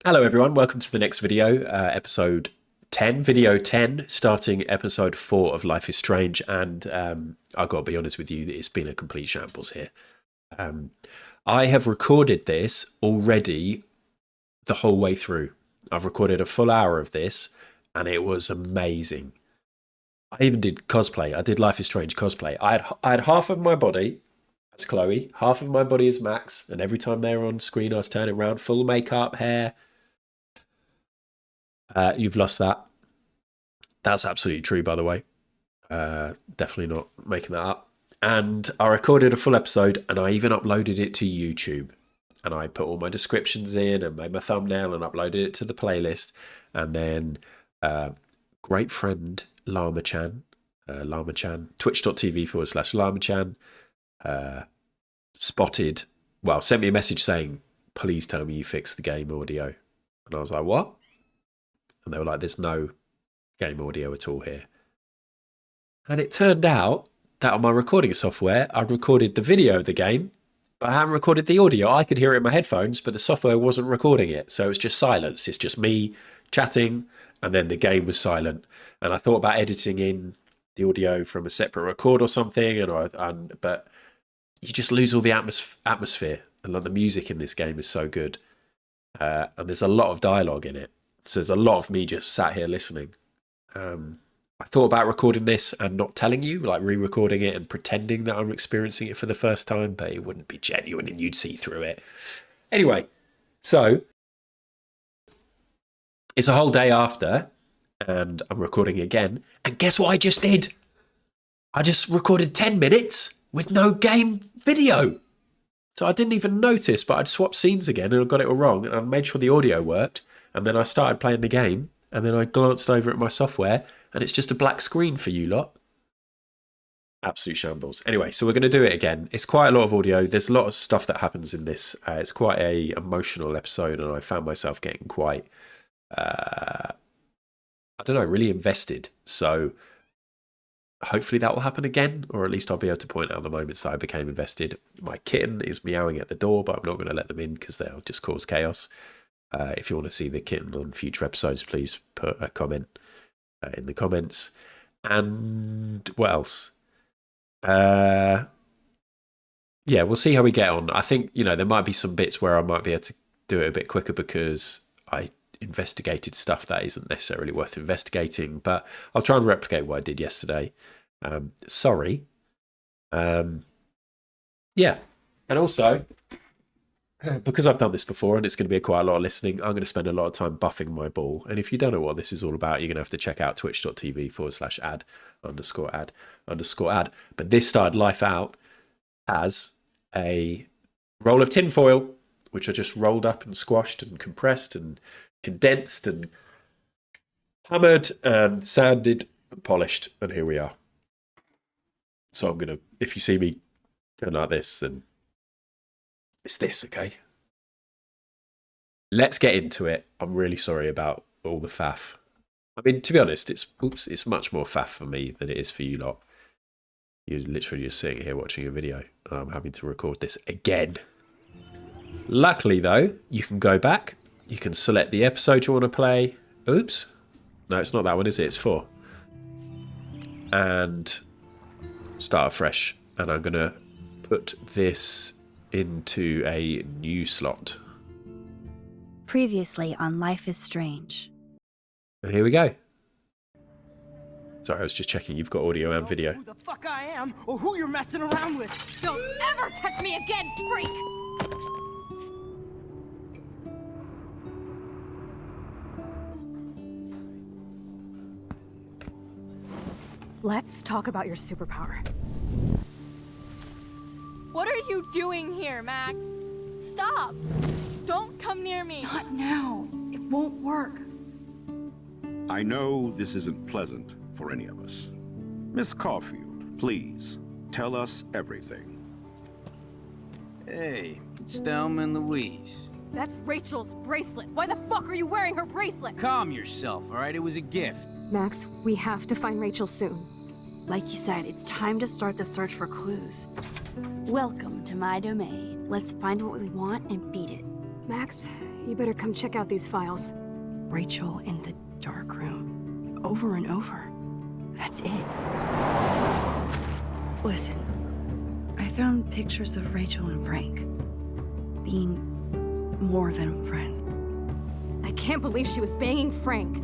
Hello everyone, welcome to the next video, episode 10, video 10, starting episode 4 of Life is Strange, and I've got to be honest with you, it's been a complete shambles here. I have recorded this already the whole way through. I've recorded a full hour of this, and it was amazing. I even did cosplay. I did Life is Strange cosplay. I had half of my body as Chloe, half of my body as Max, and every time they were on screen I was turning around, full makeup, hair. You've lost that. That's absolutely true, by the way. Definitely not making that up. And I recorded a full episode and I even uploaded it to YouTube. And I put all my descriptions in and made my thumbnail and uploaded it to the playlist. And then great friend Llama-chan, twitch.tv/Llama-chan, sent me a message saying, please tell me you fixed the game audio. And I was like, what? And they were like, there's no game audio at all here. And it turned out that on my recording software, I'd recorded the video of the game, but I hadn't recorded the audio. I could hear it in my headphones, but the software wasn't recording it. So it was just silence. It's just me chatting, and then the game was silent. And I thought about editing in the audio from a separate record or something, but you just lose all the atmosphere. And the music in this game is so good. And there's a lot of dialogue in it. So there's a lot of me just sat here listening. I thought about recording this and not telling you, like re-recording it and pretending that I'm experiencing it for the first time, but it wouldn't be genuine and you'd see through it. Anyway, so it's a whole day after and I'm recording again. And guess what I just did? I just recorded 10 minutes with no game video. So I didn't even notice, but I'd swapped scenes again and I got it all wrong and I made sure the audio worked. And then I started playing the game, and then I glanced over at my software, and it's just a black screen for you lot. Absolute shambles. Anyway, so we're going to do it again. It's quite a lot of audio. There's a lot of stuff that happens in this. It's quite a emotional episode, and I found myself getting quite, I don't know, really invested. So hopefully that will happen again, or at least I'll be able to point out the moments that I became invested. My kitten is meowing at the door, but I'm not going to let them in because they'll just cause chaos. If you want to see the kitten on future episodes, please put a comment in the comments. And what else? Yeah, we'll see how we get on. I think, there might be some bits where I might be able to do it a bit quicker because I investigated stuff that isn't necessarily worth investigating, but I'll try and replicate what I did yesterday. Sorry. Yeah. And also, because I've done this before and it's going to be quite a lot of listening, I'm going to spend a lot of time buffing my ball. And if you don't know what this is all about, you're going to have to check out twitch.tv/ad_ad_ad. But this started life out as a roll of tinfoil, which I just rolled up and squashed and compressed and condensed and hammered and sanded and polished. And here we are. So I'm going to, if you see me going like this, then it's this, okay? Let's get into it. I'm really sorry about all the faff. I mean, to be honest, it's much more faff for me than it is for you lot. You're literally just sitting here watching a video, and I'm having to record this again. Luckily, though, you can go back. You can select the episode you want to play. Oops. No, it's not that one, is it? It's 4. And start afresh. And I'm going to put this into a new slot. Previously on Life is Strange. And here we go. Sorry, I was just checking. You've got audio and video. Who the fuck I am, or who you're messing around with? Don't ever touch me again, freak! Let's talk about your superpower. What are you doing here, Max? Stop! Don't come near me! Not now. It won't work. I know this isn't pleasant for any of us. Miss Caulfield, please, tell us everything. Hey, it's Thelma and Louise. That's Rachel's bracelet. Why the fuck are you wearing her bracelet? Calm yourself, all right? It was a gift. Max, we have to find Rachel soon. Like you said, it's time to start the search for clues. Welcome to my domain. Let's find what we want and beat it. Max, You better come check out these files. Rachel in the dark room. Over and over. That's it. Listen, I found pictures of Rachel and Frank being more than friends. I can't believe she was banging Frank.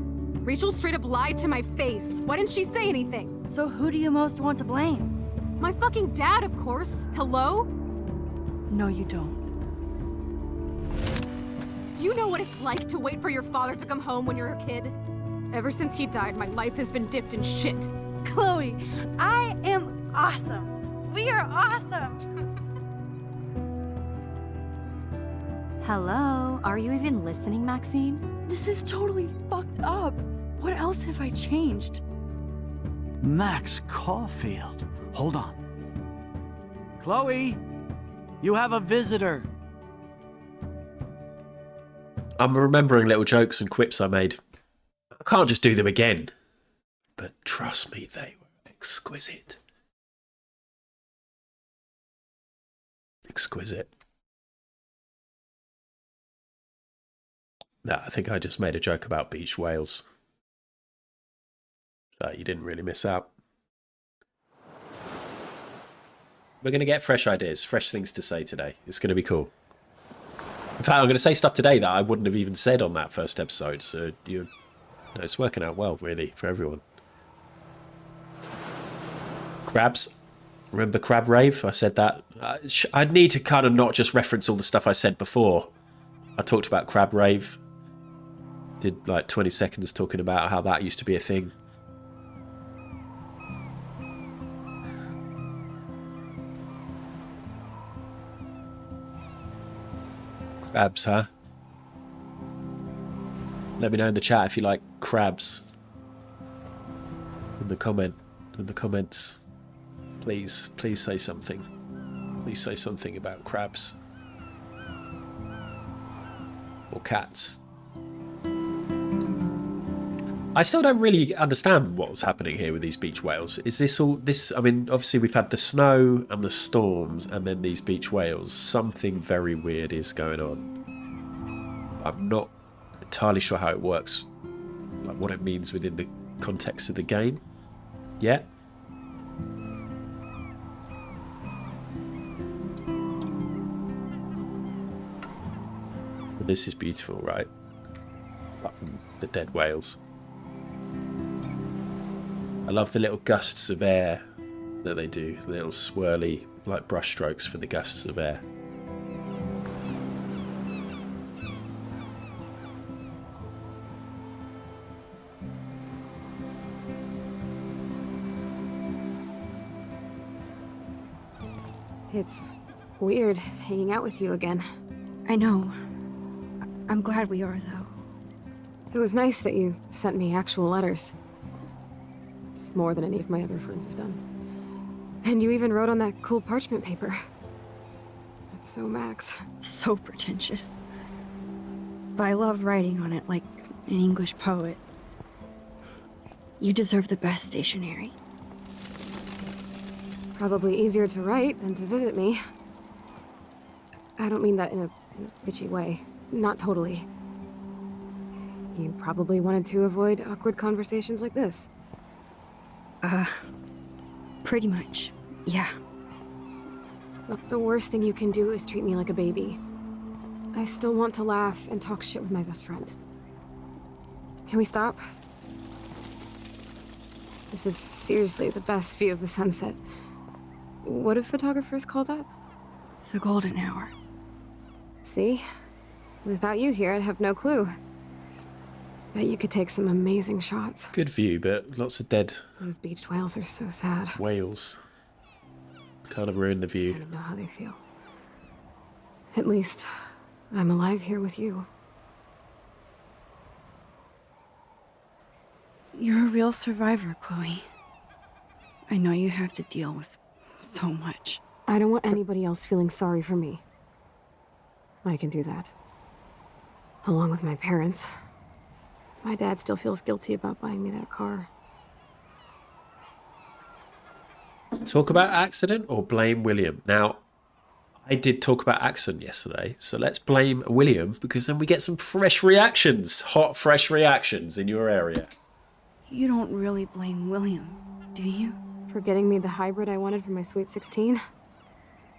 Rachel straight up lied to my face. Why didn't she say anything? So who do you most want to blame? My fucking dad, of course. Hello? No, you don't. Do you know what it's like to wait for your father to come home when you're a kid? Ever since he died, my life has been dipped in shit. Chloe, I am awesome. We are awesome. Hello? Are you even listening, Maxine? This is totally fucked up. What else have I changed? Max Caulfield. Hold on. Chloe, you have a visitor. I'm remembering little jokes and quips I made. I can't just do them again. But trust me, they were exquisite. Exquisite. No, I think I just made a joke about beach whales. So you didn't really miss out. We're going to get fresh ideas, fresh things to say today. It's going to be cool. In fact, I'm going to say stuff today that I wouldn't have even said on that first episode. So it's working out well, really, for everyone. Crabs. Remember Crab Rave? I said that. I'd need to kind of not just reference all the stuff I said before. I talked about Crab Rave. Did like 20 seconds talking about how that used to be a thing. Crabs, huh? Let me know in the chat if you like crabs. In the comments. Please say something. Please say something about crabs. Or cats. I still don't really understand what was happening here with these beach whales. Is this all this? I mean, obviously we've had the snow and the storms and then these beach whales. Something very weird is going on. I'm not entirely sure how it works, like what it means within the context of the game yet. But this is beautiful, right? Apart from the dead whales. I love the little gusts of air that they do, the little swirly, like brush strokes for the gusts of air. It's weird hanging out with you again. I know. I'm glad we are, though. It was nice that you sent me actual letters. It's more than any of my other friends have done. And you even wrote on that cool parchment paper. That's so Max. So pretentious. But I love writing on it like an English poet. You deserve the best stationery. Probably easier to write than to visit me. I don't mean that in a bitchy way. Not totally. You probably wanted to avoid awkward conversations like this. Pretty much. Yeah. Look, the worst thing you can do is treat me like a baby. I still want to laugh and talk shit with my best friend. Can we stop? This is seriously the best view of the sunset. What do photographers call that? The golden hour. See? Without you here, I'd have no clue. Bet you could take some amazing shots. Good view, but lots of dead Those beached whales are so sad. whales. Kind of ruin the I view. don't know how they feel. At least, I'm alive here with you. You're a real survivor, Chloe. I know you have to deal with so much. I don't want anybody else feeling sorry for me. I can do that. Along with my parents. My dad still feels guilty about buying me that car. Talk about accident or blame William. Now, I did talk about accent yesterday, so let's blame William, because then we get some fresh reactions, hot, fresh reactions in your area. You don't really blame William, do you? For getting me the hybrid I wanted for my Sweet 16?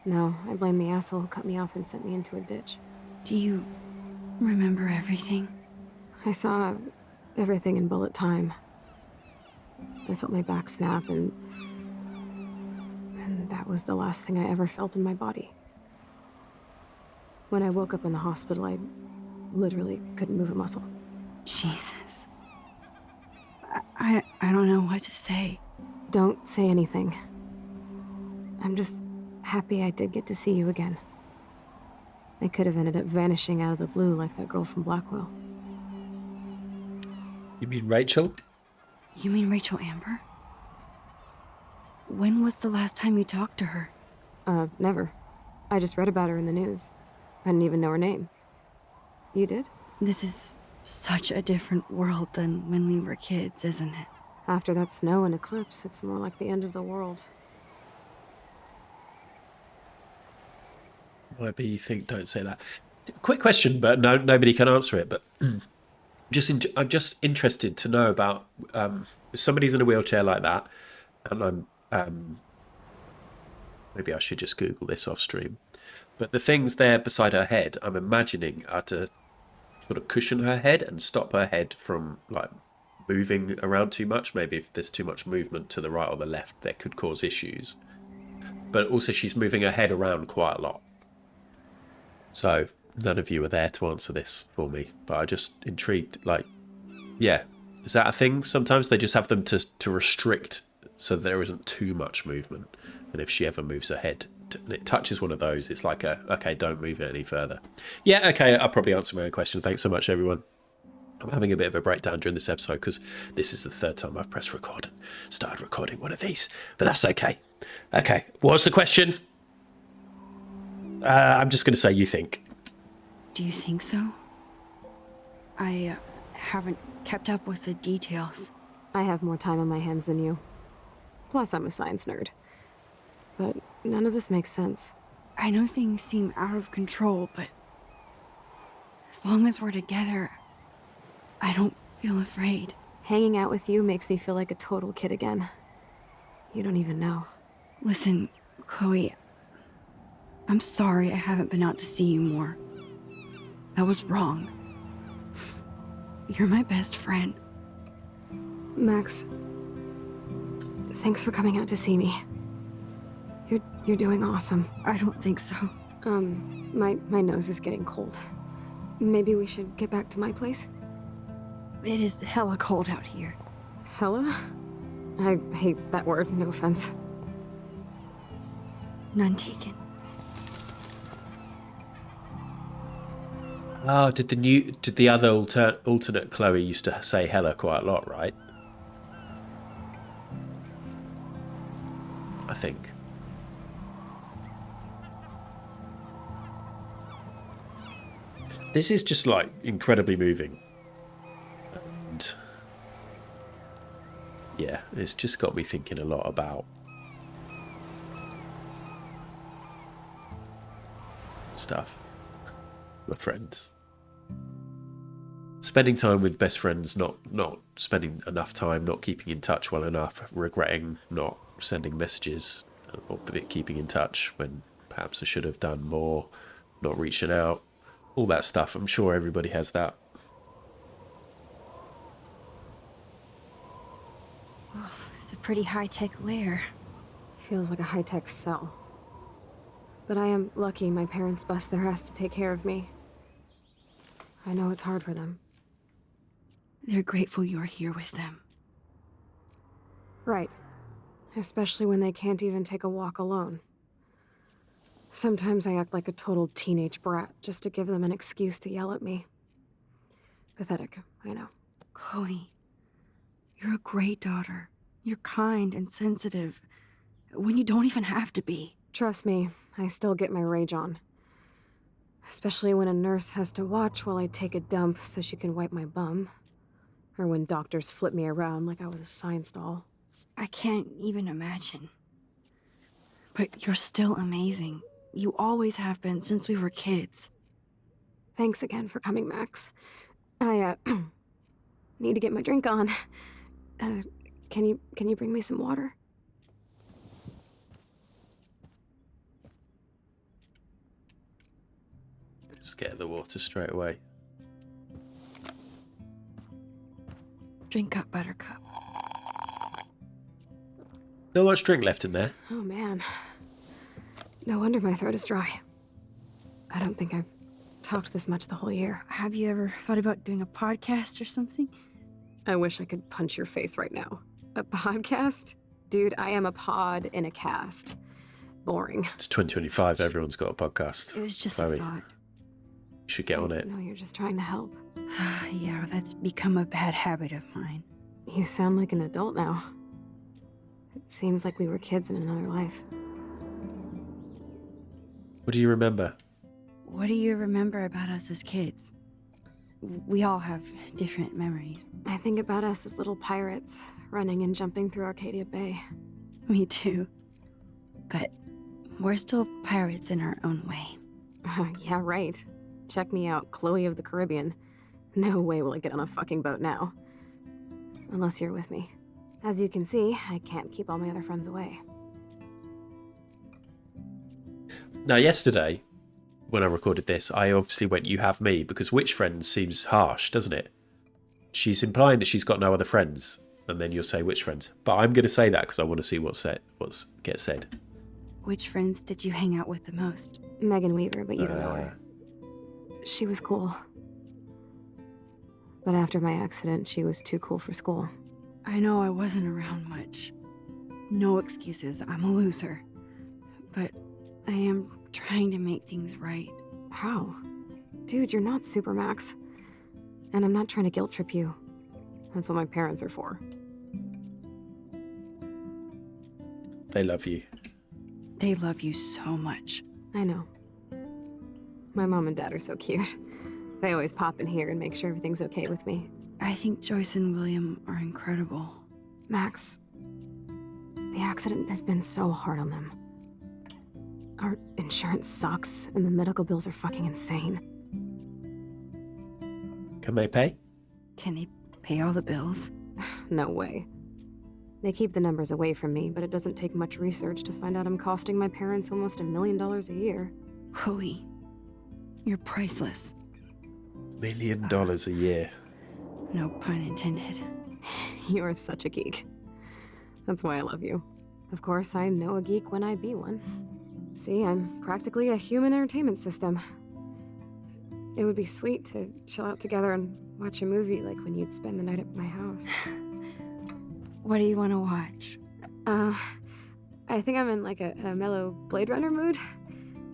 No, I blame the asshole who cut me off and sent me into a ditch. Do you remember everything? I saw everything in bullet time. I felt my back snap, and that was the last thing I ever felt in my body. When I woke up in the hospital, I literally couldn't move a muscle. Jesus. I don't know what to say. Don't say anything. I'm just happy I did get to see you again. I could have ended up vanishing out of the blue like that girl from Blackwell. You mean Rachel? You mean Rachel Amber? When was the last time you talked to her? Never. I just read about her in the news. I didn't even know her name. You did? This is such a different world than when we were kids, isn't it? After that snow and eclipse, it's more like the end of the world. Whatever you think, don't say that. Quick question, but nobody can answer it. But I'm just interested to know about if somebody's in a wheelchair like that, and I'm maybe I should just Google this off stream. But the things there beside her head, I'm imagining are to sort of cushion her head and stop her head from like moving around too much. Maybe if there's too much movement to the right or the left, that could cause issues. But also she's moving her head around quite a lot. So none of you are there to answer this for me, but I'm just intrigued. Like, yeah, is that a thing? Sometimes they just have them to restrict so there isn't too much movement. And if she ever moves her head and it touches one of those, it's like okay, don't move it any further. Yeah, okay, I'll probably answer my own question. Thanks so much, everyone. I'm having a bit of a breakdown during this episode because this is the third time I've pressed record and started recording one of these, but that's okay. Okay, what's the question? I'm just going to say you think. Do you think so? I haven't kept up with the details. I have more time on my hands than you. Plus, I'm a science nerd. But none of this makes sense. I know things seem out of control, but as long as we're together, I don't feel afraid. Hanging out with you makes me feel like a total kid again. You don't even know. Listen, Chloe, I'm sorry I haven't been out to see you more. That was wrong. You're my best friend. Max, thanks for coming out to see me. You're doing awesome. I don't think so. My nose is getting cold. Maybe we should get back to my place? It is hella cold out here. Hella? I hate that word, no offense. None taken. Oh, did the other alternate Chloe used to say hella quite a lot, right? I think. This is just like incredibly moving. And yeah, it's just got me thinking a lot about stuff. My friends. Spending time with best friends, not spending enough time, not keeping in touch well enough, regretting not sending messages or keeping in touch when perhaps I should have done more, not reaching out, all that stuff. I'm sure everybody has that. Oh, it's a pretty high-tech lair. Feels like a high-tech cell. But I am lucky my parents bust their ass to take care of me. I know it's hard for them. They're grateful you're here with them. Right. Especially when they can't even take a walk alone. Sometimes I act like a total teenage brat just to give them an excuse to yell at me. Pathetic, I know. Chloe, you're a great daughter. You're kind and sensitive when you don't even have to be. Trust me, I still get my rage on. Especially when a nurse has to watch while I take a dump so she can wipe my bum. Or when doctors flip me around like I was a science doll. I can't even imagine. But you're still amazing. You always have been since we were kids. Thanks again for coming, Max. I, need to get my drink on. Can you bring me some water? Just get the water straight away. Drink up, Buttercup. Not much drink left in there. Oh, man. No wonder my throat is dry. I don't think I've talked this much the whole year. Have you ever thought about doing a podcast or something? I wish I could punch your face right now. A podcast? Dude, I am a pod in a cast. Boring. It's 2025. Everyone's got a podcast. It was just Chloe, a thought. you should get on it. No, you're just trying to help. Yeah, that's become a bad habit of mine. You sound like an adult now. It seems like we were kids in another life. What do you remember? What do you remember about us as kids? We all have different memories. I think about us as little pirates, running and jumping through Arcadia Bay. Me too. But we're still pirates in our own way. Yeah, right. Check me out, Chloe of the Caribbean. No way will I get on a fucking boat now. Unless you're with me. As you can see, I can't keep all my other friends away. Now, yesterday, when I recorded this, I obviously went, "You have me," because which friend seems harsh, doesn't it? She's implying that she's got no other friends, and then you'll say which friends. But I'm going to say that because I want to see what gets said. Which friends did you hang out with the most? Megan Weaver, but you don't know her. She was cool. But after my accident, she was too cool for school. I know I wasn't around much. No excuses, I'm a loser. But I am trying to make things right. How? Dude, you're not Supermax. And I'm not trying to guilt trip you. That's what my parents are for. They love you. They love you so much. I know. My mom and dad are so cute. They always pop in here and make sure everything's okay with me. I think Joyce and William are incredible. Max, the accident has been so hard on them. Our insurance sucks, and the medical bills are fucking insane. Can they pay? Can they pay all the bills? No way. They keep the numbers away from me, but it doesn't take much research to find out I'm costing my parents almost $1 million a year. Chloe, you're priceless. $1 million a year. No pun intended. You're such a geek. That's why I love you. Of course, I know a geek when I be one. See, I'm practically a human entertainment system. It would be sweet to chill out together and watch a movie like when you'd spend the night at my house. What do you want to watch? I think I'm in like a mellow Blade Runner mood.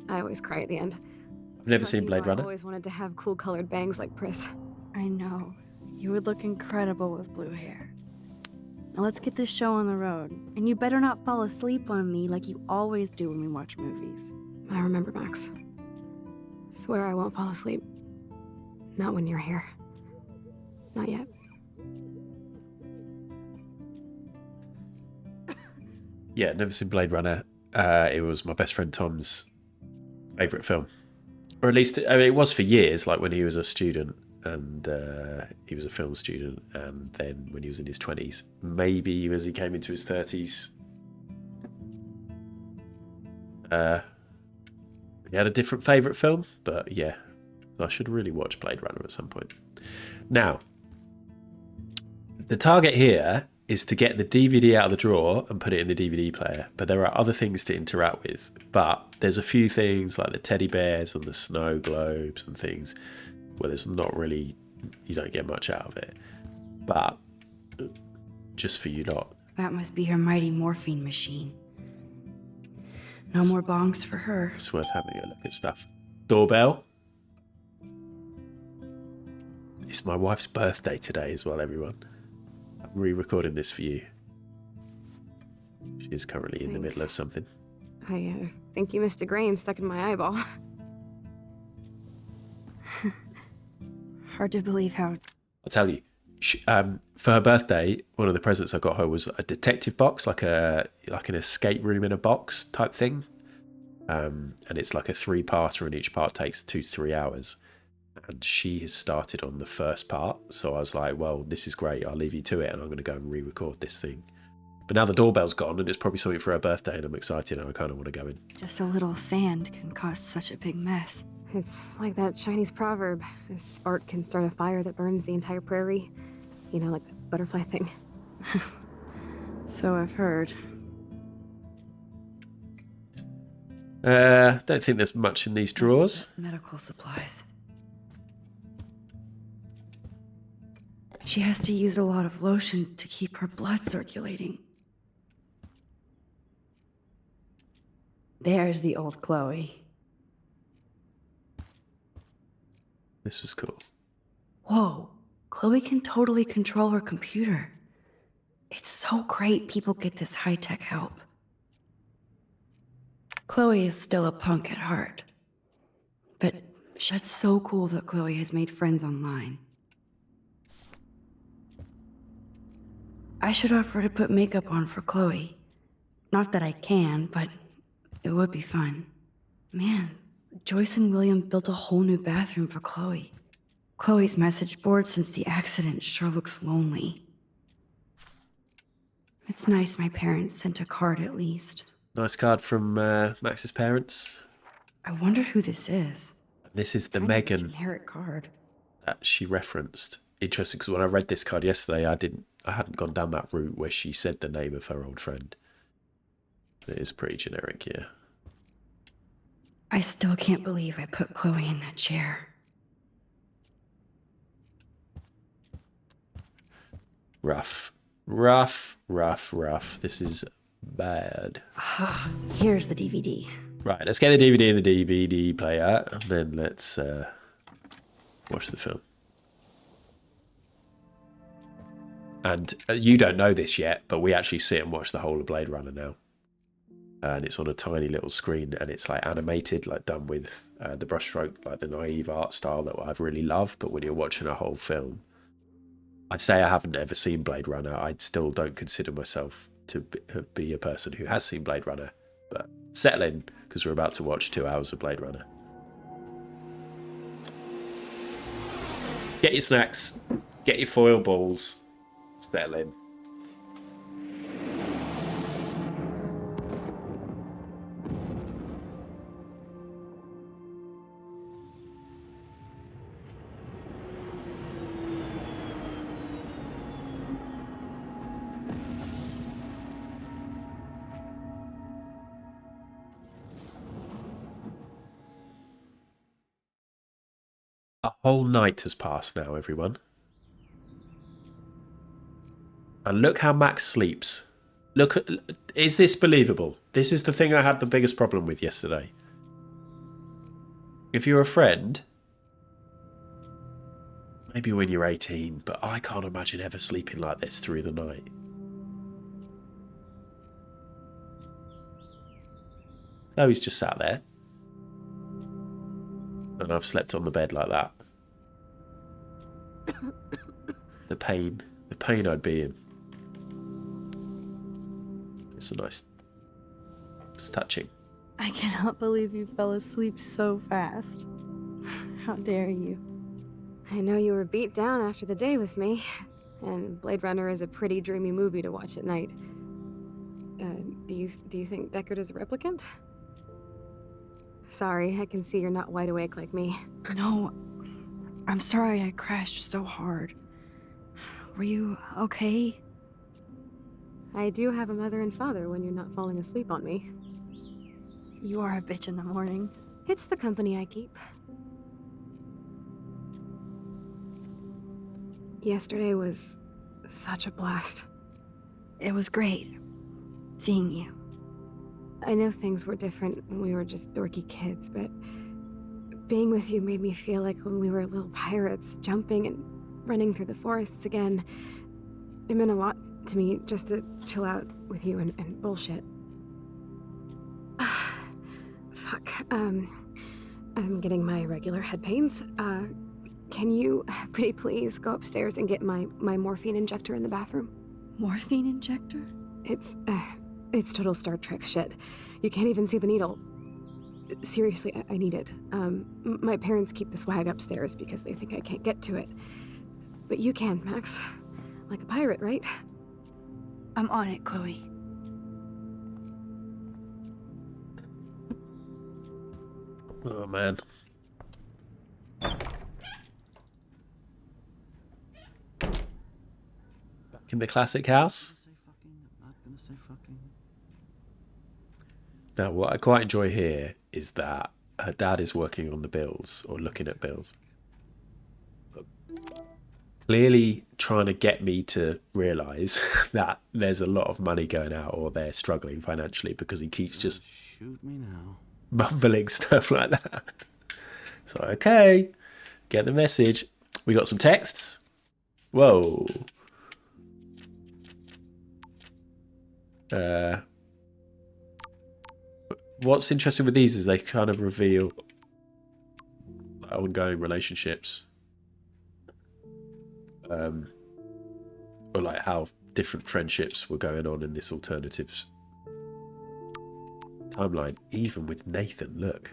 I always cry at the end. I've never Plus, seen you Blade know, Runner. I've always wanted to have cool colored bangs like Pris. I know. You would look incredible with blue hair. Now let's get this show on the road. And you better not fall asleep on me like you always do when we watch movies. I remember, Max. Swear I won't fall asleep. Not when you're here. Not yet. Yeah, never seen Blade Runner. It was my best friend Tom's favourite film. Or at least, I mean, it was for years, like when he was a student and he was a film student, and then when he was in his 20s, maybe as he came into his 30s, he had a different favourite film, but yeah, I should really watch Blade Runner at some point. Now, the target here is to get the DVD out of the drawer and put it in the DVD player, but there are other things to interact with. But there's a few things like the teddy bears and the snow globes and things where there's not really, you don't get much out of it. But just for you lot. That must be her mighty morphine machine. No more bongs for her. It's worth having a look at stuff. Doorbell. It's my wife's birthday today as well, everyone. I'm re-recording this for you. She is currently in the middle of something. I think you missed a grain stuck in my eyeball. Hard to believe how... I'll tell you. For her birthday, one of the presents I got her was a detective box, like an escape room in a box type thing. And it's like a 3-parter, and each part takes 2 to 3 hours. And she has started on the first part, so I was like, well, this is great, I'll leave you to it, and I'm going to go and re-record this thing. But now the doorbell's gone, and it's probably something for her birthday, and I'm excited, and I kind of want to go in. Just a little sand can cause such a big mess. It's like that Chinese proverb: a spark can start a fire that burns the entire prairie. You know, like the butterfly thing. So I've heard. Don't think there's much in these drawers. Medical supplies. She has to use a lot of lotion to keep her blood circulating. There's the old Chloe. This was cool. Whoa, Chloe can totally control her computer. It's so great people get this high-tech help. Chloe is still a punk at heart. But that's so cool that Chloe has made friends online. I should offer to put makeup on for Chloe. Not that I can, but it would be fun. Man, Joyce and William built a whole new bathroom for Chloe. Chloe's message board since the accident sure looks lonely. It's nice my parents sent a card at least. Nice card from Max's parents. I wonder who this is. This is the Kind of a Megan generic card. that she referenced. Interesting, because when I read this card yesterday, I hadn't gone down that route where she said the name of her old friend. It is pretty generic, yeah. I still can't believe I put Chloe in that chair. Rough. Rough, rough, rough. This is bad. Ah, here's the DVD. Right, let's get the DVD in the DVD player, and then let's watch the film. And you don't know this yet, but we actually sit and watch the whole of Blade Runner now. And it's on a tiny little screen, and it's like animated, like done with the brushstroke, like the naive art style that I've really loved. But when you're watching a whole film, I'd say I haven't ever seen Blade Runner. I still don't consider myself to be a person who has seen Blade Runner. But settle in, because we're about to watch 2 hours of Blade Runner. Get your snacks, get your foil balls, settle in. A whole night has passed now, everyone. And look how Max sleeps. Look, is this believable? This is the thing I had the biggest problem with yesterday. If you're a friend, maybe when you're 18, but I can't imagine ever sleeping like this through the night. Oh, he's just sat there. And I've slept on the bed like that. The pain I'd be in. It's a nice, it's touching. I cannot believe you fell asleep so fast. How dare you? I know you were beat down after the day with me, and Blade Runner is a pretty dreamy movie to watch at night. Do you think Deckard is a replicant? Sorry, I can see you're not wide awake like me. No, I'm sorry I crashed so hard. Were you okay? I do have a mother and father when you're not falling asleep on me. You are a bitch in the morning. It's the company I keep. Yesterday was such a blast. It was great seeing you. I know things were different when we were just dorky kids, but being with you made me feel like when we were little pirates, jumping and running through the forests again. It meant a lot to me just to chill out with you and bullshit. Fuck. I'm getting my regular head pains. Can you, pretty please, go upstairs and get my morphine injector in the bathroom? Morphine injector? It's total Star Trek shit. You can't even see the needle. Seriously, I need it. My parents keep the swag upstairs because they think I can't get to it. But you can, Max. Like a pirate, right? I'm on it, Chloe. Oh, man. Back in the classic house. Now, what I quite enjoy here is that her dad is working on the bills, or looking at bills. But clearly trying to get me to realise that there's a lot of money going out, or they're struggling financially, because he keeps just Shoot me now. mumbling stuff like that. So, okay, get the message. We got some texts. Whoa. What's interesting with these is they kind of reveal ongoing relationships. Or like how different friendships were going on in this alternatives timeline, even with Nathan. Look,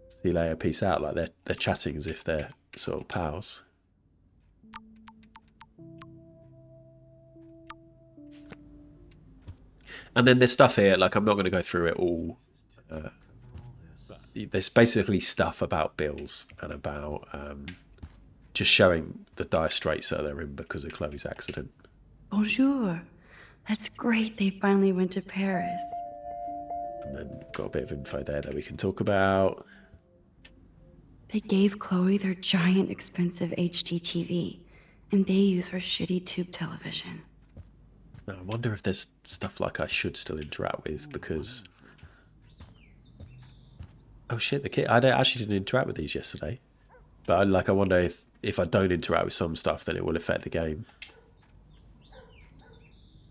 see you later, peace out. Like they're chatting as if they're sort of pals. And then there's stuff here, like I'm not going to go through it all. There's basically stuff about bills and about just showing the dire straits that they're in because of Chloe's accident. Bonjour. That's great. They finally went to Paris. And then got a bit of info there that we can talk about. They gave Chloe their giant, expensive HD TV, and they use her shitty tube television. Now, I wonder if there's stuff like I should still interact with because... Oh shit, the kid... I actually didn't interact with these yesterday. But I wonder if I don't interact with some stuff, then it will affect the game.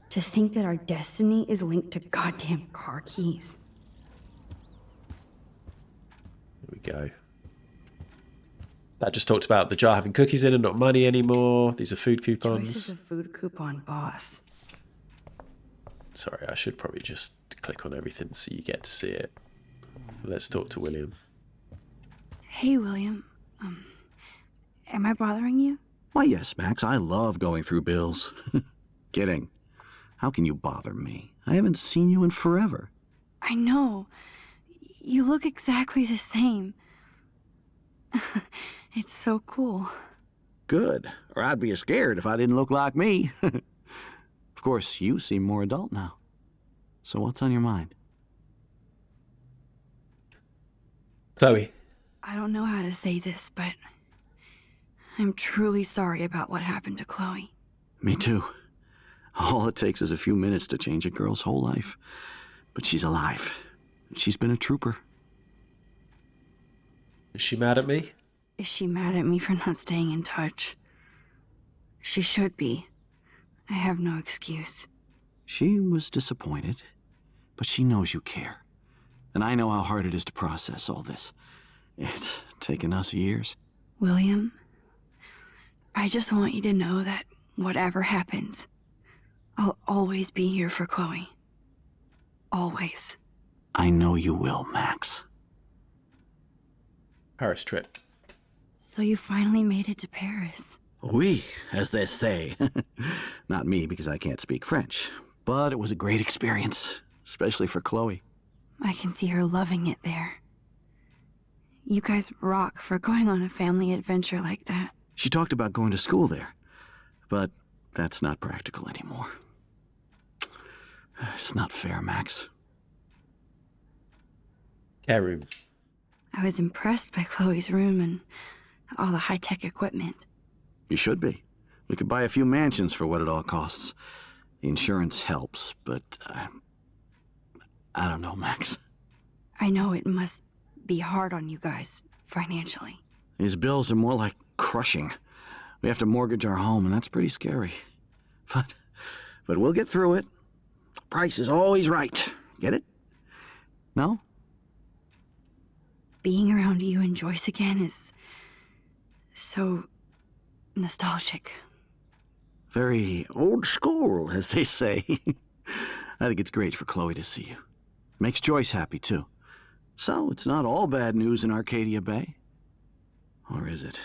To think that our destiny is linked to goddamn car keys. Here we go. That just talked about the jar having cookies in and not money anymore. These are food coupons. Joyce is a food coupon boss. Sorry, I should probably just click on everything so you get to see it. Let's talk to William. Hey, William. Am I bothering you? Why, yes, Max. I love going through bills. Kidding. How can you bother me? I haven't seen you in forever. I know. You look exactly the same. It's so cool. Good. Or I'd be scared if I didn't look like me. Of course, you seem more adult now. So what's on your mind? Chloe. I don't know how to say this, but I'm truly sorry about what happened to Chloe. Me too. All it takes is a few minutes to change a girl's whole life. But she's alive. She's been a trooper. Is she mad at me? Is she mad at me for not staying in touch? She should be. I have no excuse. She was disappointed, but she knows you care. And I know how hard it is to process all this. It's taken us years. William, I just want you to know that whatever happens, I'll always be here for Chloe. Always. I know you will, Max. Paris trip. So you finally made it to Paris. Oui, as they say. Not me, because I can't speak French. But it was a great experience, especially for Chloe. I can see her loving it there. You guys rock for going on a family adventure like that. She talked about going to school there, but that's not practical anymore. It's not fair, Max. Care room. I was impressed by Chloe's room and all the high-tech equipment. You should be. We could buy a few mansions for what it all costs. The insurance helps, but I don't know, Max. I know it must be hard on you guys, financially. These bills are more like crushing. We have to mortgage our home, and that's pretty scary. But we'll get through it. The price is always right. Get it? No? Being around you and Joyce again is so nostalgic. Very old school, as they say. I think it's great for Chloe to see you. Makes Joyce happy, too. So it's not all bad news in Arcadia Bay. Or is it?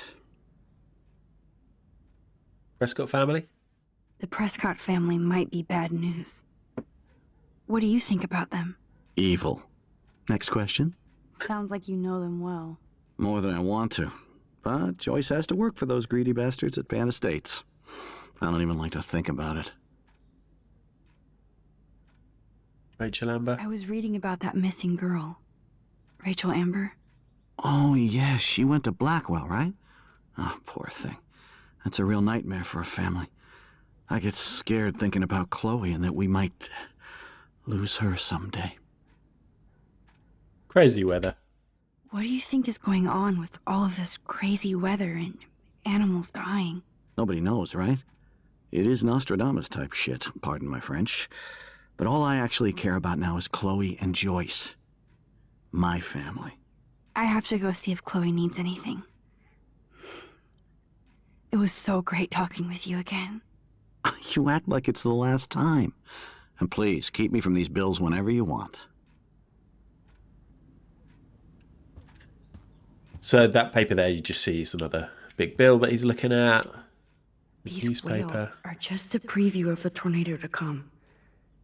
Prescott family? The Prescott family might be bad news. What do you think about them? Evil. Next question? Sounds like you know them well. More than I want to. But Joyce has to work for those greedy bastards at Pan Estates. I don't even like to think about it. Rachel Amber? I was reading about that missing girl. Rachel Amber? Oh, yes, she went to Blackwell, right? Oh, poor thing. That's a real nightmare for a family. I get scared thinking about Chloe and that we might lose her someday. Crazy weather. What do you think is going on with all of this crazy weather and animals dying? Nobody knows, right? It is Nostradamus type shit, pardon my French. But all I actually care about now is Chloe and Joyce. My family. I have to go see if Chloe needs anything. It was so great talking with you again. You act like it's the last time. And please, keep me from these bills whenever you want. So that paper there you just see is another big bill that he's looking at. These whales are just a preview of the tornado to come.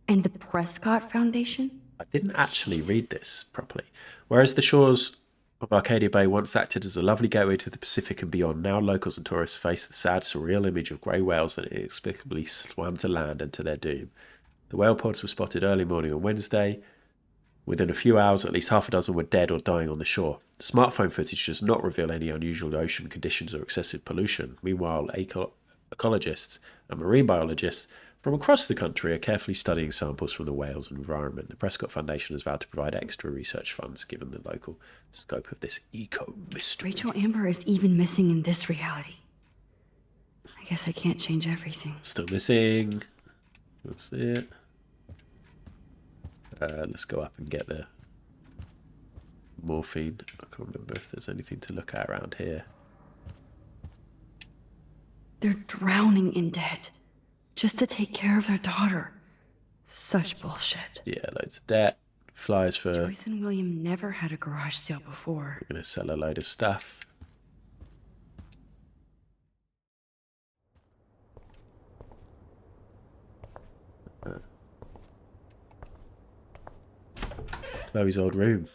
And the Prescott Foundation? I didn't actually read this properly. Whereas the shores of Arcadia Bay once acted as a lovely gateway to the Pacific and beyond, now locals and tourists face the sad, surreal image of grey whales that inexplicably swam to land and to their doom. The whale pods were spotted early morning on Wednesday. Within a few hours, at least half a dozen were dead or dying on the shore. Smartphone footage does not reveal any unusual ocean conditions or excessive pollution. Meanwhile, ecologists and marine biologists from across the country are carefully studying samples from the whales and environment. The Prescott Foundation has vowed to provide extra research funds given the local scope of this eco-mystery. Rachel Amber is even missing in this reality. I guess I can't change everything. Still missing. That's it. Let's go up and get the morphine. I can't remember if there's anything to look at around here. They're drowning in debt just to take care of their daughter. Such bullshit. Yeah, loads of debt. Flyers for... Joyce and William never had a garage sale before. We're going to sell a load of stuff. Chloe's old room.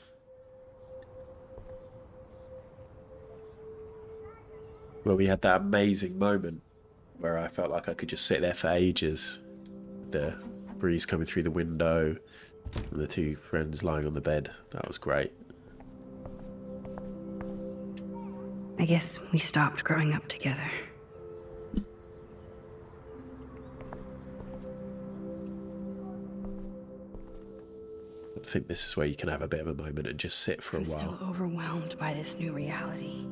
Where we had that amazing moment where I felt like I could just sit there for ages. The breeze coming through the window and the two friends lying on the bed. That was great. I guess we stopped growing up together. I think this is where you can have a bit of a moment and just sit for a I'm while. still overwhelmed by this new reality.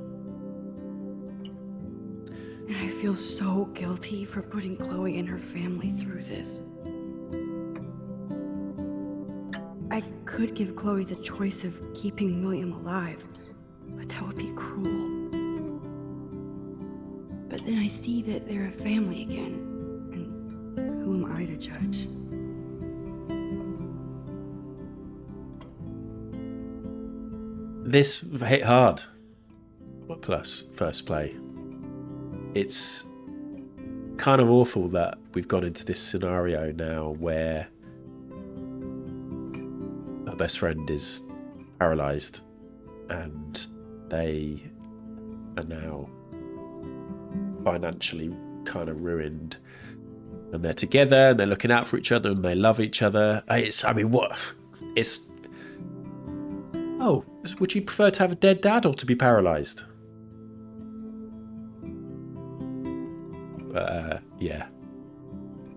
And I feel so guilty for putting Chloe and her family through this. I could give Chloe the choice of keeping William alive, but that would be cruel. But then I see that they're a family again, and who am I to judge? This hit hard. Plus, first play. It's kind of awful that we've got into this scenario now where her best friend is paralysed and they are now financially kind of ruined. And they're together and they're looking out for each other and they love each other. Oh, would you prefer to have a dead dad or to be paralysed? Yeah.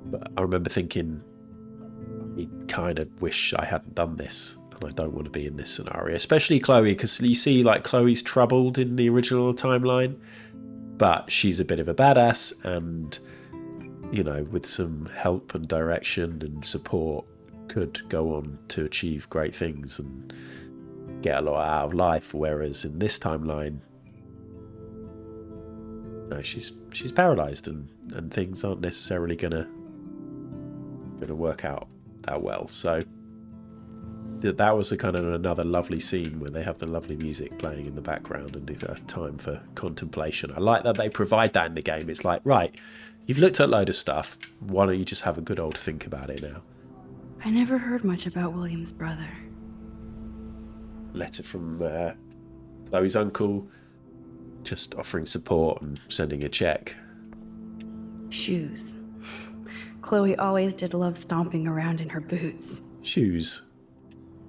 But I remember thinking, I kind of wish I hadn't done this. And I don't want to be in this scenario. Especially Chloe, because you see, like, Chloe's troubled in the original timeline. But she's a bit of a badass. And, you know, with some help and direction and support, could go on to achieve great things and get a lot out of life. Whereas in this timeline, no, she's paralysed and things aren't necessarily gonna work out that well. So that was a kind of another lovely scene where they have the lovely music playing in the background and time for contemplation. I like that they provide that in the game. It's like, right, you've looked at a load of stuff. Why don't you just have a good old think about it now? I never heard much about William's brother. Letter from Chloe's uncle, just offering support and sending a check. Shoes. Chloe always did love stomping around in her boots. Shoes.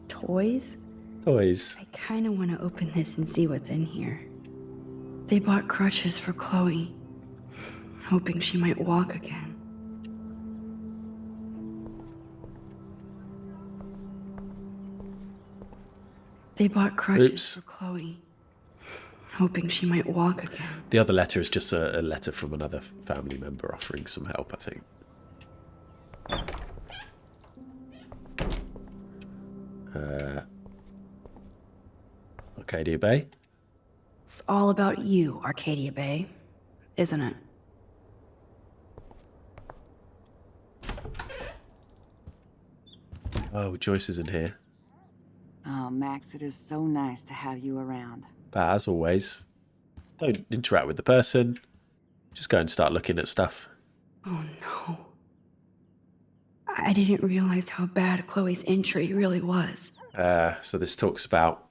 Toys? Toys. I kind of want to open this and see what's in here. They bought crutches for Chloe, hoping she might walk again. They bought crutches for Chloe, hoping she might walk again. The other letter is just a letter from another family member offering some help, I think. Arcadia Bay. It's all about you, Arcadia Bay, isn't it? Oh, Joyce is in here. Oh, Max, it is so nice to have you around. But as always, don't interact with the person. Just go and start looking at stuff. Oh no. I didn't realize how bad Chloe's injury really was. So this talks about...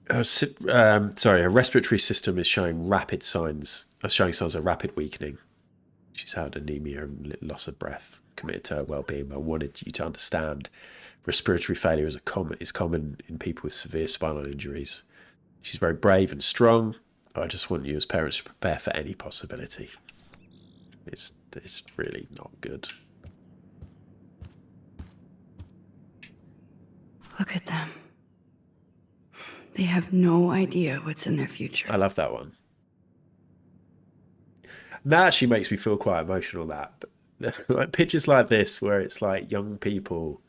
her respiratory system is showing signs of rapid weakening. She's had anemia and loss of breath, committed to her well-being. But I wanted you to understand respiratory failure is common in people with severe spinal injuries. She's very brave and strong. I just want you as parents to prepare for any possibility. It's really not good. Look at them. They have no idea what's in their future. I love that one. That actually makes me feel quite emotional, that. Like pictures like this where it's like young people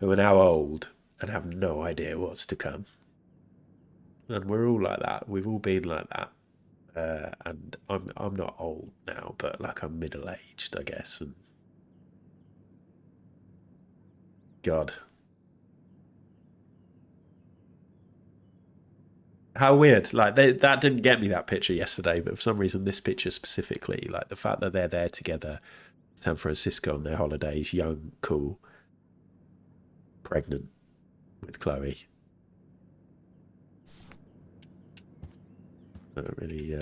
who are now old and have no idea what's to come. And we're all like that. We've all been like that. And I'm not old now, but like I'm middle-aged, I guess. And God. How weird. Like that didn't get me, that picture yesterday, but for some reason this picture specifically, like the fact that they're there together, San Francisco on their holidays, young, cool, pregnant with Chloe. That really,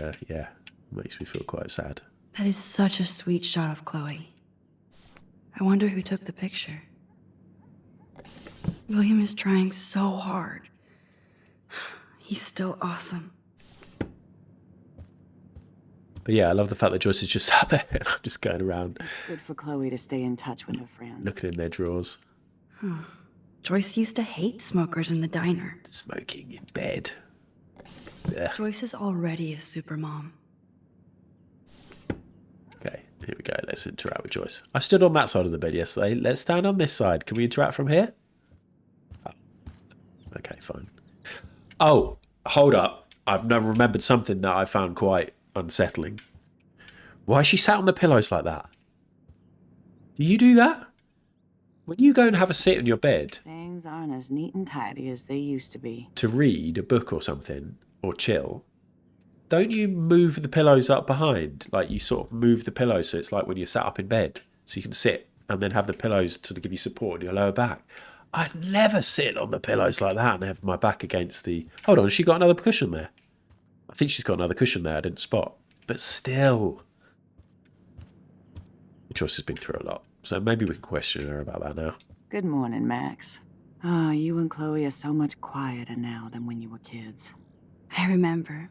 makes me feel quite sad. That is such a sweet shot of Chloe. I wonder who took the picture. William is trying so hard. He's still awesome. But yeah, I love the fact that Joyce is just sat there and I'm just going around. It's good for Chloe to stay in touch with her friends. Looking in their drawers. Joyce used to hate smokers in the diner. Smoking in bed. Yeah. Joyce is already a supermom. Okay, here we go. Let's interact with Joyce. I stood on that side of the bed yesterday. Let's stand on this side. Can we interact from here? Oh. Okay, fine. Oh, hold up. I've now remembered something that I found quite unsettling. Why is she sat on the pillows like that? Do you do that? When you go and have a sit on your bed... Things aren't as neat and tidy as they used to be. ...to read a book or something, or chill, don't you move the pillows up behind? Like you sort of move the pillows so it's like when you're sat up in bed, so you can sit and then have the pillows to give you support in your lower back. I'd never sit on the pillows like that and have my back against the... Hold on, she got another cushion there. I think she's got another cushion there I didn't spot. But still. Joyce has been through a lot, so maybe we can question her about that now. Good morning, Max. Ah, you and Chloe are so much quieter now than when you were kids. I remember.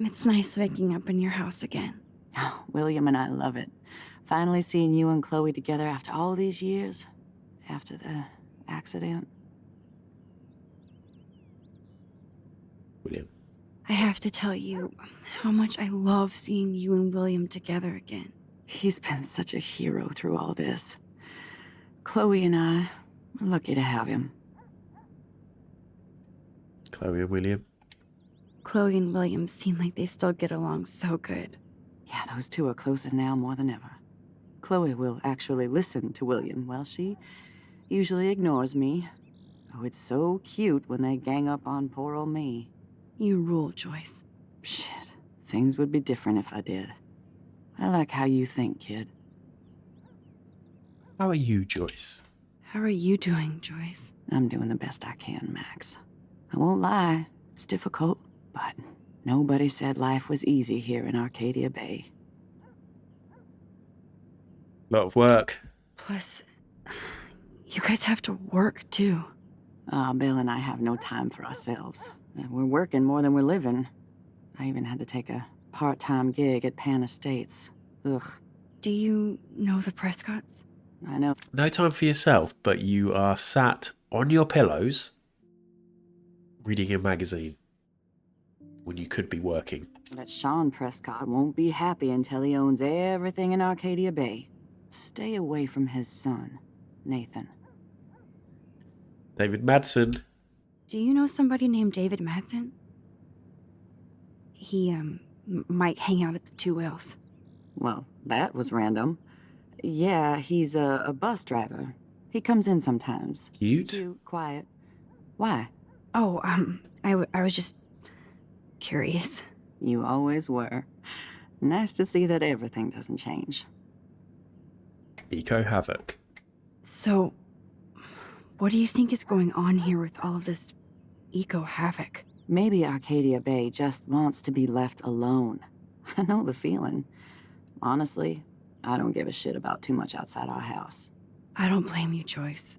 It's nice waking up in your house again. Oh, William and I love it. Finally seeing you and Chloe together after all these years. After the accident. William. I have to tell you how much I love seeing you and William together again. He's been such a hero through all this. Chloe and I are lucky to have him. Chloe and William. Chloe and William seem like they still get along so good. Yeah, those two are closer now more than ever. Chloe will actually listen to William. Well, she usually ignores me. Oh, it's so cute when they gang up on poor old me. You rule, Joyce. Shit. Things would be different if I did. I like how you think, kid. How are you, Joyce? How are you doing, Joyce? I'm doing the best I can, Max. I won't lie, it's difficult, but nobody said life was easy here in Arcadia Bay. Lot of work. Plus, you guys have to work, too. Bill and I have no time for ourselves. We're working more than we're living. I even had to take a part-time gig at Pan Estates. Ugh. Do you know the Prescotts? I know. No time for yourself, but you are sat on your pillows reading a magazine when you could be working. That Sean Prescott won't be happy until he owns everything in Arcadia Bay. Stay away from his son, Nathan. David Madsen. Do you know somebody named David Madsen? He, might hang out at the Two Whales. Well, that was random. Yeah, he's a bus driver. He comes in sometimes. Cute. Quiet. Why? Oh, I was just curious. You always were. Nice to see that everything doesn't change. Eco Havoc. So, what do you think is going on here with all of this eco havoc? Maybe Arcadia Bay just wants to be left alone. I know the feeling. Honestly, I don't give a shit about too much outside our house. I don't blame you, Joyce.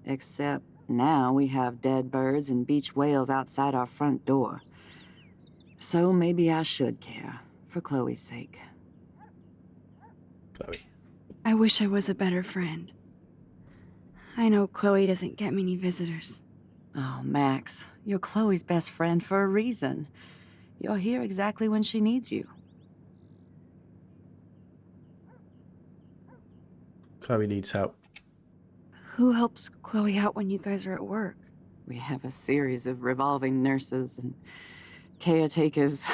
Except now we have dead birds and beach whales outside our front door. So maybe I should care, for Chloe's sake. Chloe. I wish I was a better friend. I know Chloe doesn't get many visitors. Oh, Max, you're Chloe's best friend for a reason. You're here exactly when she needs you. Chloe needs help. Who helps Chloe out when you guys are at work? We have a series of revolving nurses and caretakers.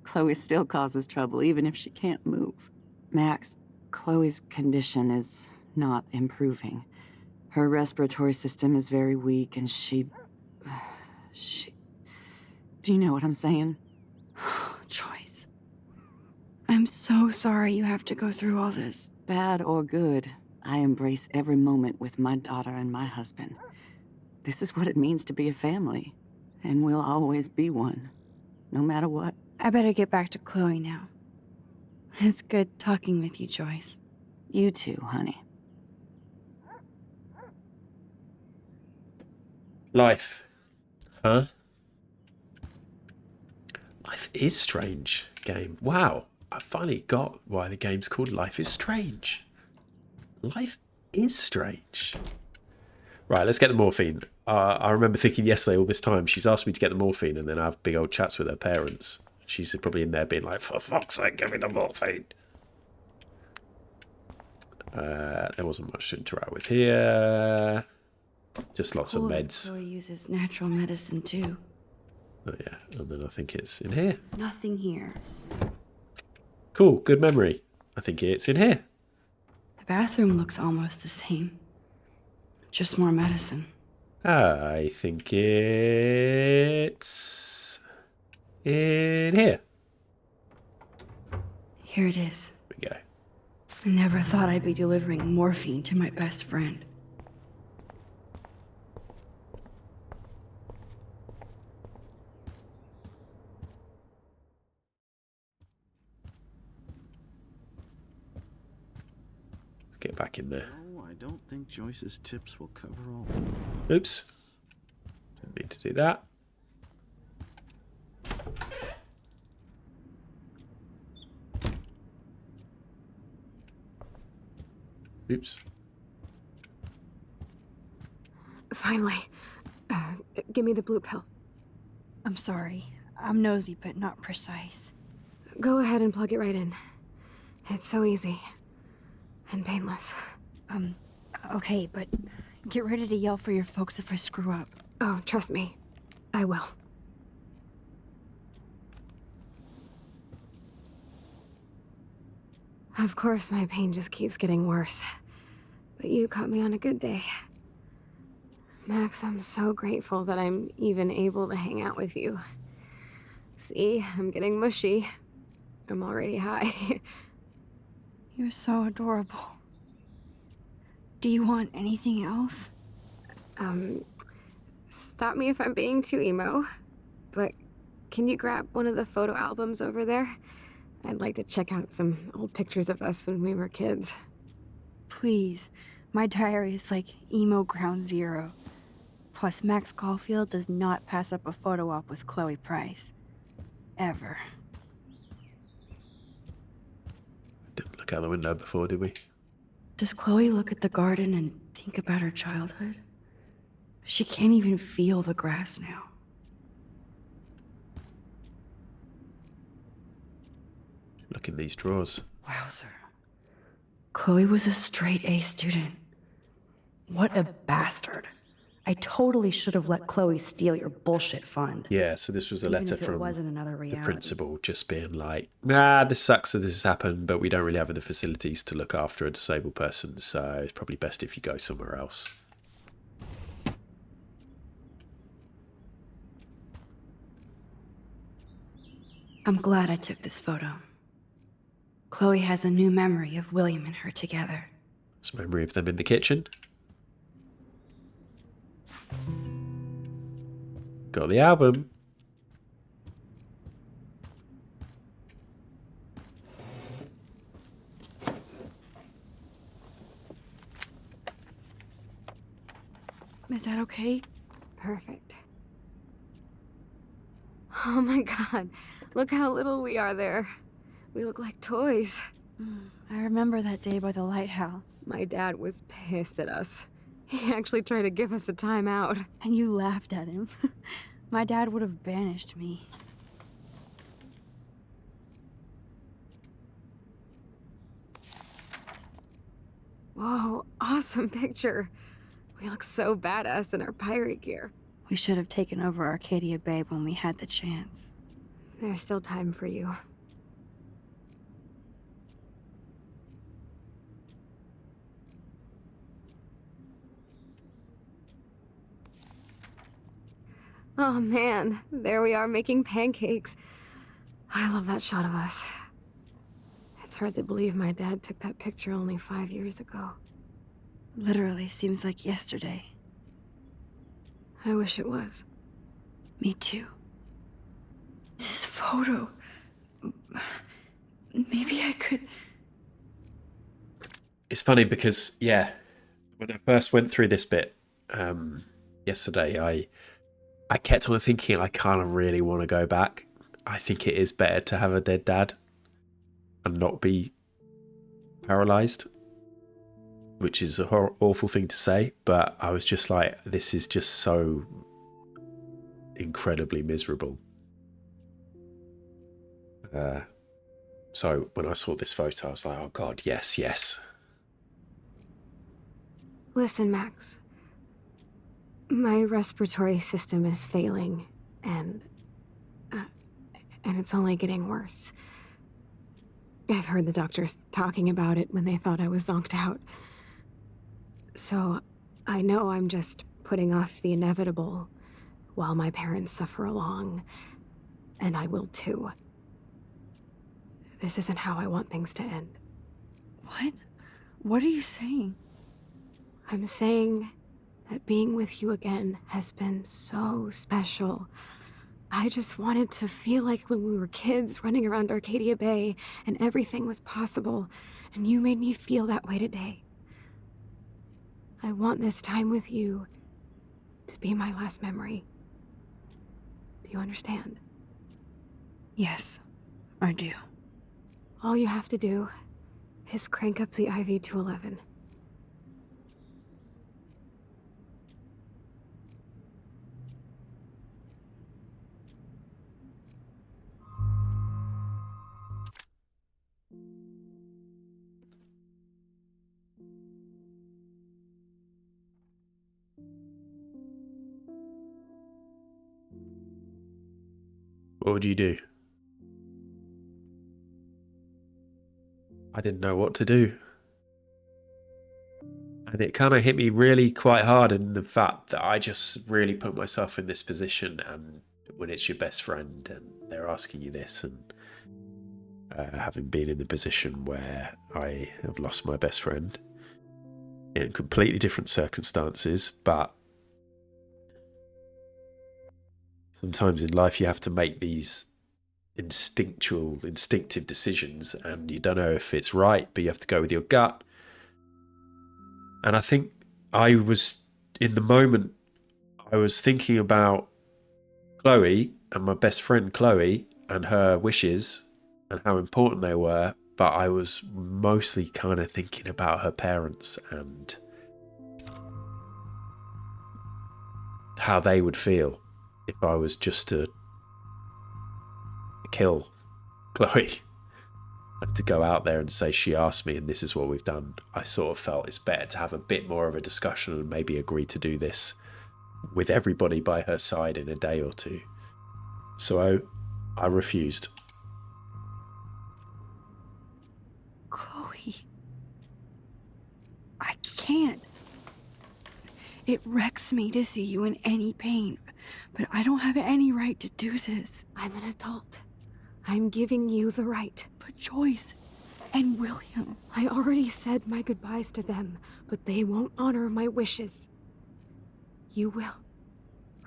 Chloe still causes trouble even if she can't move. Max, Chloe's condition is not improving. Her respiratory system is very weak and she... Do you know what I'm saying? Joyce. I'm so sorry you have to go through all this. Bad or good, I embrace every moment with my daughter and my husband. This is what it means to be a family. And we'll always be one. No matter what. I better get back to Chloe now. It's good talking with you, Joyce. You too, honey. Life. Huh? Life is Strange game. Wow. I finally got why the game's called Life is Strange. Life is strange. Right, let's get the morphine. I remember thinking yesterday all this time, she's asked me to get the morphine and then I have big old chats with her parents. She's probably in there being like, for fuck's sake, give me the morphine. There wasn't much to interact with here. Just lots of meds. Chloe uses natural medicine too. Oh yeah, and then I think it's in here. Nothing here. Cool, good memory. I think it's in here. The bathroom looks almost the same. Just more medicine. I think it's in here. Here it is. There we go. I never thought I'd be delivering morphine to my best friend. Let's get back in there. No, I don't think Joyce's tips will cover all. Oops. Didn't mean to do that. Oops. Finally. Give me the blue pill. I'm sorry. I'm nosy, but not precise. Go ahead and plug it right in. It's so easy. And painless. Okay, but get ready to yell for your folks if I screw up. Oh, trust me. I will. Of course, my pain just keeps getting worse. But you caught me on a good day. Max, I'm so grateful that I'm even able to hang out with you. See, I'm getting mushy. I'm already high. You're so adorable. Do you want anything else? Stop me if I'm being too emo, but can you grab one of the photo albums over there? I'd like to check out some old pictures of us when we were kids. Please. My diary is like emo ground zero. Plus, Max Caulfield does not pass up a photo op with Chloe Price. Ever. Didn't look out the window before, did we? Does Chloe look at the garden and think about her childhood? She can't even feel the grass now. Look in these drawers. Wowzer. Chloe was a straight A student. What a bastard. I totally should have let Chloe steal your bullshit fund. Yeah, so this was a Even letter if it from wasn't another the reality. principal just being like, nah, this sucks that this has happened, but we don't really have the facilities to look after a disabled person, so it's probably best if you go somewhere else. I'm glad I took this photo. Chloe has a new memory of William and her together. It's a memory of them in the kitchen. Got the album. Is that okay? Perfect. Oh my god, look how little we are there. We look like toys. I remember that day by the lighthouse. My dad was pissed at us. He actually tried to give us a timeout. And you laughed at him. My dad would have banished me. Whoa, awesome picture. We look so badass in our pirate gear. We should have taken over Arcadia Bay when we had the chance. There's still time for you. Oh man, there we are making pancakes. I love that shot of us. It's hard to believe my dad took that picture only 5 years ago. Literally seems like yesterday. I wish it was. Me too. This photo... Maybe I could... It's funny because, yeah, when I first went through this bit yesterday, I kept on thinking I kind of really want to go back. I think it is better to have a dead dad and not be paralyzed, which is an awful thing to say, but I was just like, this is just so incredibly miserable. So when I saw this photo, I was like, oh God, yes, yes. Listen, Max. My respiratory system is failing, and it's only getting worse. I've heard the doctors talking about it when they thought I was zonked out. So I know I'm just putting off the inevitable while my parents suffer along, and I will too. This isn't how I want things to end. What? What are you saying? I'm saying that being with you again has been so special. I just wanted to feel like when we were kids running around Arcadia Bay and everything was possible, and you made me feel that way today. I want this time with you to be my last memory. Do you understand? Yes, I do. All you have to do is crank up the IV to 11. What would you do? I didn't know what to do. And it kind of hit me really quite hard in the fact that I just really put myself in this position, and when it's your best friend and they're asking you this, and having been in the position where I have lost my best friend in completely different circumstances, but sometimes in life you have to make these instinctive decisions, and you don't know if it's right, but you have to go with your gut. And I think I was, in the moment, I was thinking about Chloe and my best friend Chloe and her wishes and how important they were, but I was mostly kind of thinking about her parents and how they would feel if I was just to kill Chloe and to go out there and say she asked me and this is what we've done. I sort of felt it's better to have a bit more of a discussion and maybe agree to do this with everybody by her side in a day or two. So I refused. Chloe. I can't. It wrecks me to see you in any pain, but I don't have any right to do this. I'm an adult. I'm giving you the right. But Joyce and William... I already said my goodbyes to them, but they won't honor my wishes. You will,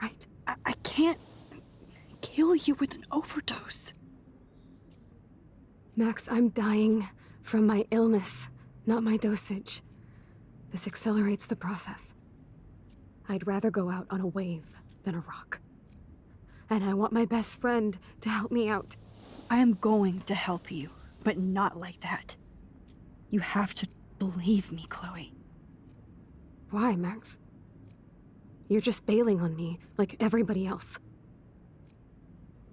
right? I can't kill you with an overdose. Max, I'm dying from my illness, not my dosage. This accelerates the process. I'd rather go out on a wave than a rock. And I want my best friend to help me out. I am going to help you, but not like that. You have to believe me, Chloe. Why, Max? You're just bailing on me like everybody else.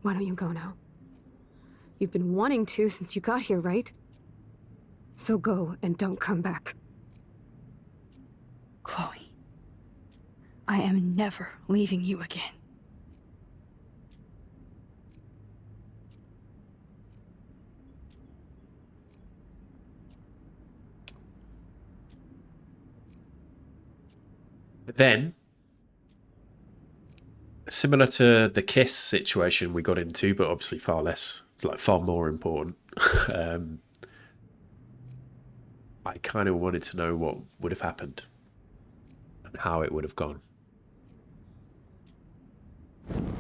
Why don't you go now? You've been wanting to since you got here, right? So go and don't come back. Chloe, I am never leaving you again. But then, similar to the kiss situation we got into, but obviously far less, like far more important, I kind of wanted to know what would have happened and how it would have gone.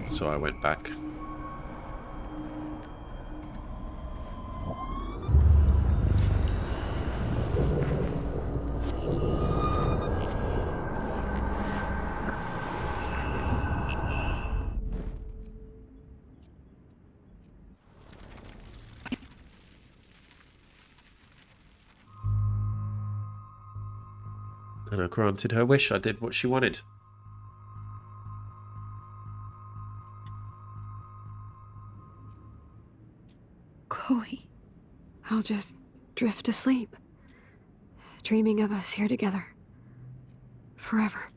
So I went back. And I granted her wish. I did what she wanted. Chloe. I'll just drift asleep, dreaming of us here together. Forever.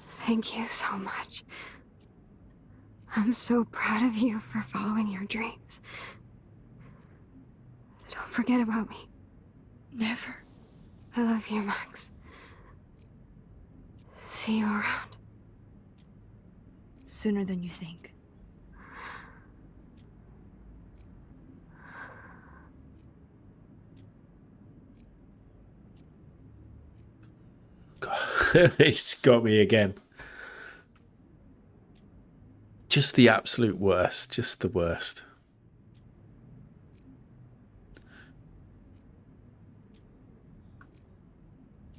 Thank you so much. I'm so proud of you for following your dreams. Don't forget about me. Never. I love you, Max. See you around. Sooner than you think. God, he's got me again. Just the absolute worst. Just the worst.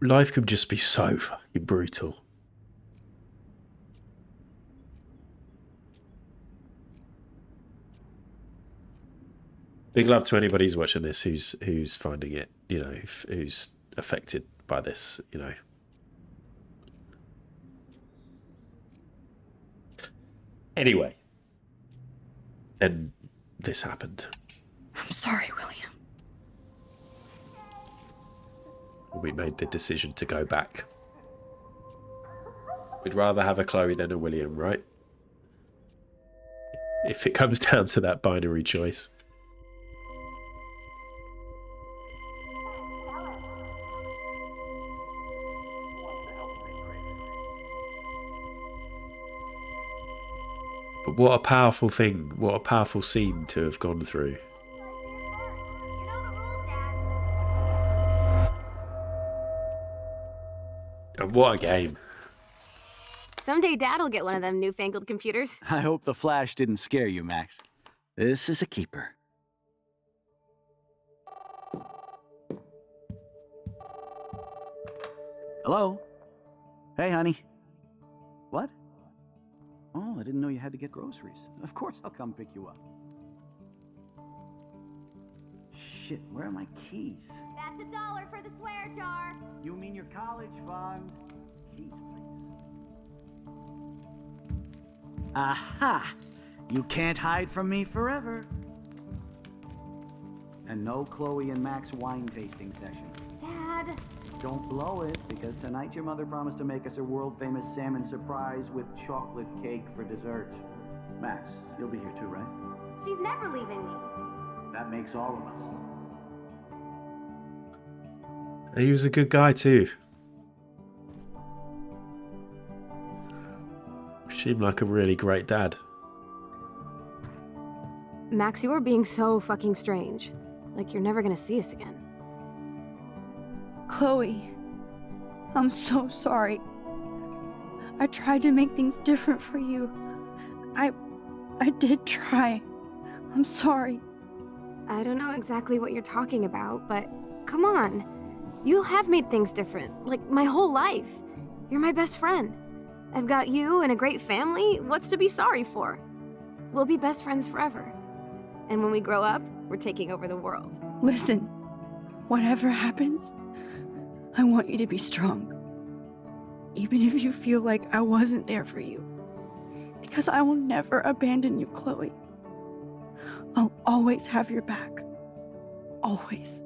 Life could just be so fucking brutal. Big love to anybody who's watching this who's finding it, you know, who's affected by this, you know. Anyway, then this happened. I'm sorry, William. We made the decision to go back. We'd rather have a Chloe than a William, right? If it comes down to that binary choice. But what a powerful thing, what a powerful scene to have gone through. And what a game. Someday Dad'll get one of them newfangled computers. I hope the flash didn't scare you, Max. This is a keeper. Hello? Hey, honey. What? Oh, I didn't know you had to get groceries. Of course I'll come pick you up. Shit, where are my keys? That's $1 for the swear jar. You mean your college fund? Keys, please. Aha! You can't hide from me forever. And no Chloe and Max wine tasting session. Dad. Don't blow it, because tonight your mother promised to make us a world-famous salmon surprise with chocolate cake for dessert. Max, you'll be here too, right? She's never leaving me. That makes all of us. He was a good guy too. Seemed like a really great dad. Max, you are being so fucking strange. Like you're never gonna see us again. Chloe, I'm so sorry. I tried to make things different for you. I did try. I'm sorry. I don't know exactly what you're talking about, but come on. You have made things different, like my whole life. You're my best friend. I've got you and a great family. What's to be sorry for? We'll be best friends forever. And when we grow up, we're taking over the world. Listen, whatever happens, I want you to be strong. Even if you feel like I wasn't there for you. Because I will never abandon you, Chloe. I'll always have your back. Always.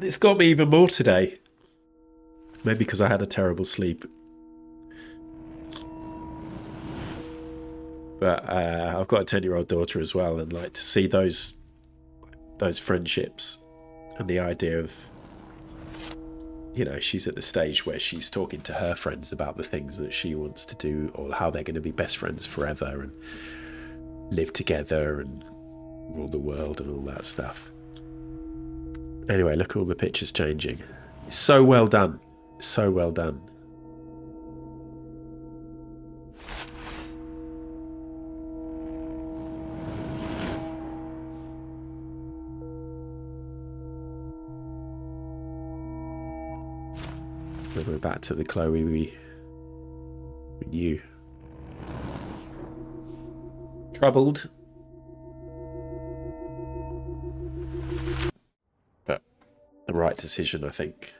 It's got me even more today. Maybe because I had a terrible sleep. But I've got a 10-year-old daughter as well, and like to see those friendships and the idea of, you know, she's at the stage where she's talking to her friends about the things that she wants to do or how they're going to be best friends forever and live together and rule the world and all that stuff. Anyway, look at all the pictures changing. It's so well done. It's so well done. Then we're back to the Chloe we knew. Troubled. But the right decision, I think.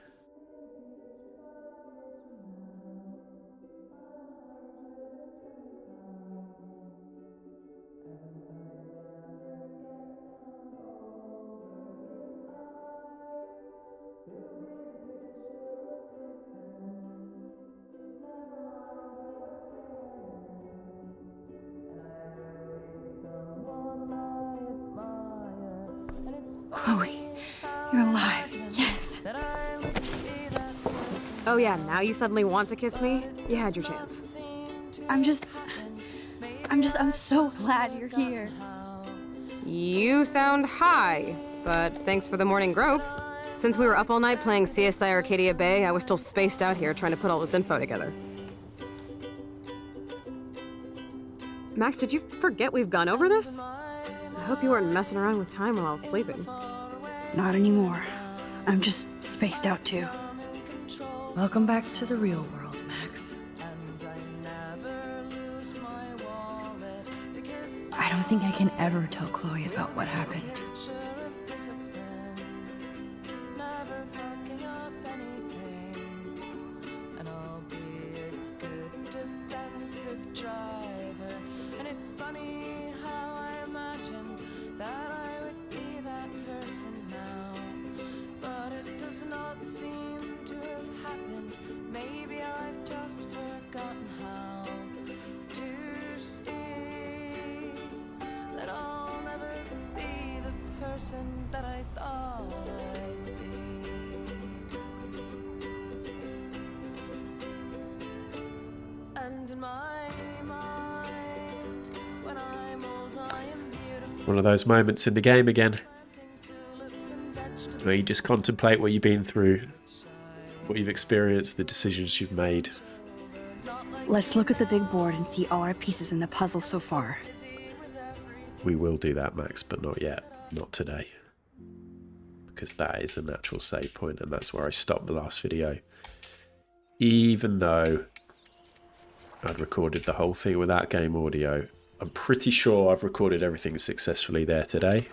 Chloe, you're alive. Yes. Oh yeah, now you suddenly want to kiss me? You had your chance. I'm so glad you're here. You sound high, but thanks for the morning grope. Since we were up all night playing CSI Arcadia Bay, I was still spaced out here trying to put all this info together. Max, did you forget we've gone over this? I hope you weren't messing around with time while I was sleeping. Not anymore. I'm just spaced out too. Welcome back to the real world, Max. I don't think I can ever tell Chloe about what happened. One of those moments in the game again, where you just contemplate what you've been through, what you've experienced, the decisions you've made. Let's look at the big board and see all our pieces in the puzzle so far. We will do that, Max, but not yet. Not today. Because that is a natural save point, and that's where I stopped the last video. Even though I'd recorded the whole thing without game audio, I'm pretty sure I've recorded everything successfully there today.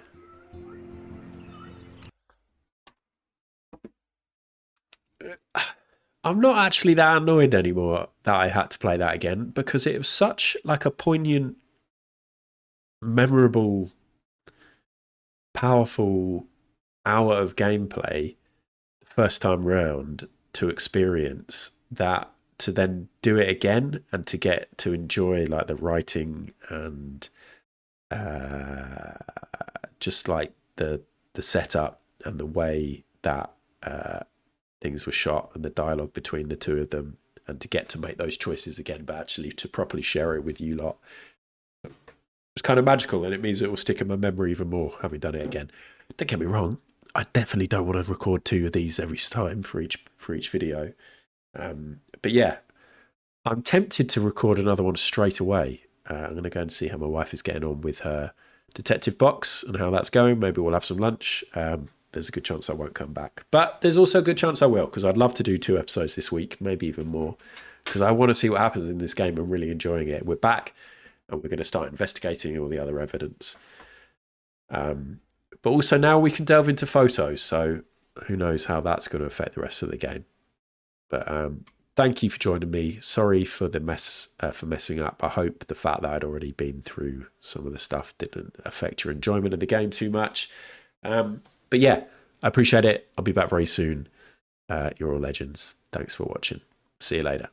I'm not actually that annoyed anymore that I had to play that again, because it was such like a poignant, memorable, powerful hour of gameplay the first time round to experience that, to then do it again and to get to enjoy like the writing and just like the setup and the way that things were shot and the dialogue between the two of them, and to get to make those choices again, but actually to properly share it with you lot. It's kind of magical, and it means it will stick in my memory even more having done it again. Don't get me wrong, I definitely don't want to record 2 of these every time for each video. But yeah, I'm tempted to record another one straight away. I'm going to go and see how my wife is getting on with her detective box and how that's going. Maybe we'll have some lunch. There's a good chance I won't come back. But there's also a good chance I will, because I'd love to do 2 episodes this week, maybe even more, because I want to see what happens in this game. I'm really enjoying it. We're back, and we're going to start investigating all the other evidence. But also now we can delve into photos, so who knows how that's going to affect the rest of the game. But thank you for joining me. Sorry for the messing up. I hope the fact that I'd already been through some of the stuff didn't affect your enjoyment of the game too much. But yeah, I appreciate it. I'll be back very soon. You're all legends. Thanks for watching. See you later.